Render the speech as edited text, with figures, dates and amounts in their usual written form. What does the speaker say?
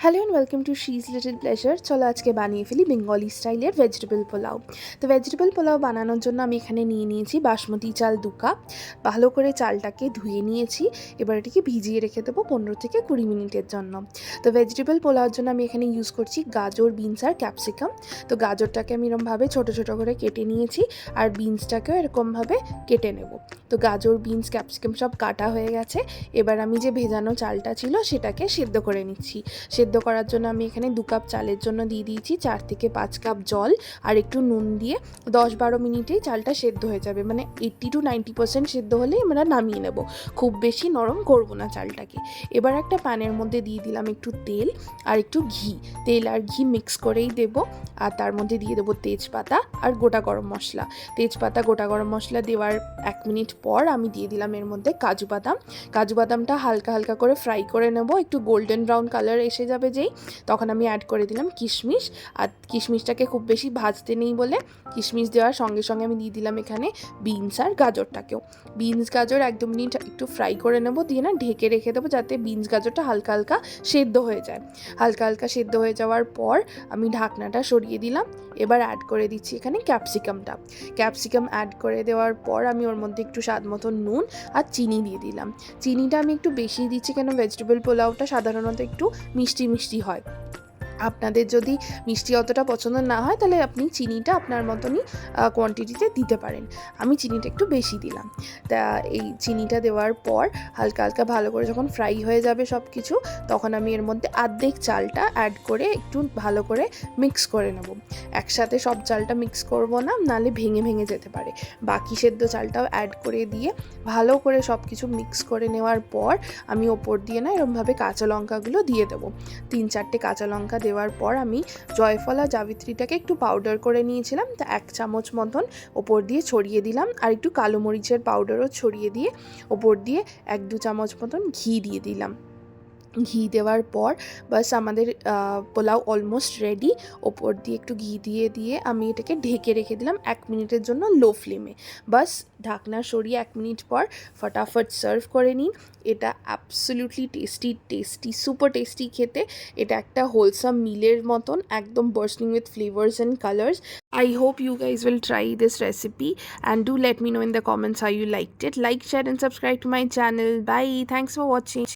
Hello and welcome to she's little pleasure. চলো আজকে বানিয়ে ফেলি বেঙ্গলি স্টাইলের ভেজিটেবল পোলাও। তো ভেজিটেবল পোলাও বানানোর জন্য আমি এখানে নিয়ে নিয়েছি বাসমতি চাল 2 কাপ। ভালো করে চালটাকে ধুয়ে নিয়েছি। এবার এটিকে ভিজিয়ে রেখে দেবো 15 থেকে 20 মিনিটের জন্য। তো ভেজিটেবল পোলাওর জন্য আমি এখানে ইউজ করছি গাজর, বিনস আর ক্যাপসিকাম। তো গাজরটাকে আমি এরকমভাবে ছোটো ছোটো করে কেটে নিয়েছি, আর বিনসটাকেও এরকমভাবে কেটে নেব। তো গাজর, বিনস, ক্যাপসিকাম সব কাটা হয়ে গেছে। এবার আমি যে ভেজানো চালটা ছিল সেটাকে সেদ্ধ করে নিচ্ছি। সেদ্ধ করার জন্য আমি এখানে 2 কাপ চালের জন্য দিয়ে দিয়েছি 4 থেকে 5 কাপ জল আর একটু নুন দিয়ে 10-12 মিনিটেই চালটা সেদ্ধ হয়ে যাবে। মানে 80 to 90% সেদ্ধ হলেই আমরা নামিয়ে নেব, খুব বেশি নরম করব না চালটাকে। এবার একটা প্যানের মধ্যে দিয়ে দিলাম একটু তেল আর একটু ঘি। তেল আর ঘি মিক্স করেই দেব, আর তার মধ্যে দিয়ে দেবো তেজপাতা আর গোটা গরম মশলা। তেজপাতা, গোটা গরম মশলা দেওয়ার 1 মিনিট পর আমি দিয়ে দিলাম এর মধ্যে কাজু বাদাম। কাজু বাদামটা হালকা হালকা করে ফ্রাই করে নেব, একটু গোল্ডেন ব্রাউন কালার এসে যাবে যেই, তখন আমি অ্যাড করে দিলাম কিশমিশ। আর কিশমিশটাকে খুব বেশি ভাজতে নেই বলে কিশমিশ দেওয়ার সঙ্গে সঙ্গে আমি দিয়ে দিলাম এখানে বিনস আর গাজরটাকেও। বিনস গাজর 1-2 মিনিট একটু ফ্রাই করে নেব, দিয়ে না ঢেকে রেখে দেবো যাতে বিনস গাজরটা হালকা হালকা সেদ্ধ হয়ে যায়। হালকা হালকা সেদ্ধ হয়ে যাওয়ার পর আমি ঢাকনাটা সরিয়ে দিলাম। এবার অ্যাড করে দিচ্ছি এখানে ক্যাপসিকামটা। ক্যাপসিকাম অ্যাড করে দেওয়ার পর আমি ওর মধ্যে একটু স্বাদ মতো নুন আর চিনি দিয়ে দিলাম। চিনিটা আমি একটু বেশি দিচ্ছি, কেন ভেজিটেবল পোলাওটা সাধারণত একটু মিষ্টি মিষ্টি হয়। আপনাদের যদি মিষ্টি অতটা পছন্দ না হয় তাহলে আপনি চিনিটা আপনার মতনই কোয়ান্টিটিতে দিতে পারেন। আমি চিনিটা একটু বেশি দিলাম। তা এই চিনিটা দেওয়ার পর হালকা হালকা ভালো করে যখন ফ্রাই হয়ে যাবে সব কিছু, তখন আমি এর মধ্যে অর্ধেক চালটা অ্যাড করে একটু ভালো করে মিক্স করে নেব। একসাথে সব চালটা মিক্স করব না, নাহলে ভেঙে ভেঙে যেতে পারে। বাকি সেদ্ধ চালটাও অ্যাড করে দিয়ে ভালো করে সব কিছু মিক্স করে নেওয়ার পর আমি ওপর দিয়ে না এরমভাবে কাঁচা লঙ্কাগুলো দিয়ে দেবো। 3-4টে কাঁচা লঙ্কা দেওয়ার পর আমি জয়ফল আর জাবিত্রিটাকে একটু পাউডার করে নিয়েছিলাম, তা 1 চামচ মতন ওপর দিয়ে ছড়িয়ে দিলাম, আর একটু কালো মরিচের পাউডারও ছড়িয়ে দিয়ে ওপর দিয়ে 1-2 চামচ মতন ঘি দিয়ে দিলাম। ঘি দেওয়ার পর বাস আমাদের পোলাও অলমোস্ট রেডি। ওপর দিয়ে একটু ঘি দিয়ে দিয়ে আমি এটাকে ঢেকে রেখে দিলাম 1 মিনিটের জন্য লো ফ্লেমে। বাস ঢাকনা সরিয়ে 1 মিনিট পর ফটাফট সার্ভ করে নিন। এটা absolutely tasty tasty, super tasty খেতে। এটা একটা হোলসাম মিলের মতন, একদম bursting with flavours and colours. I hope you guys will try this recipe and do let me know in the comments how you liked it. Like, share and subscribe to my channel. Bye. Thanks for watching.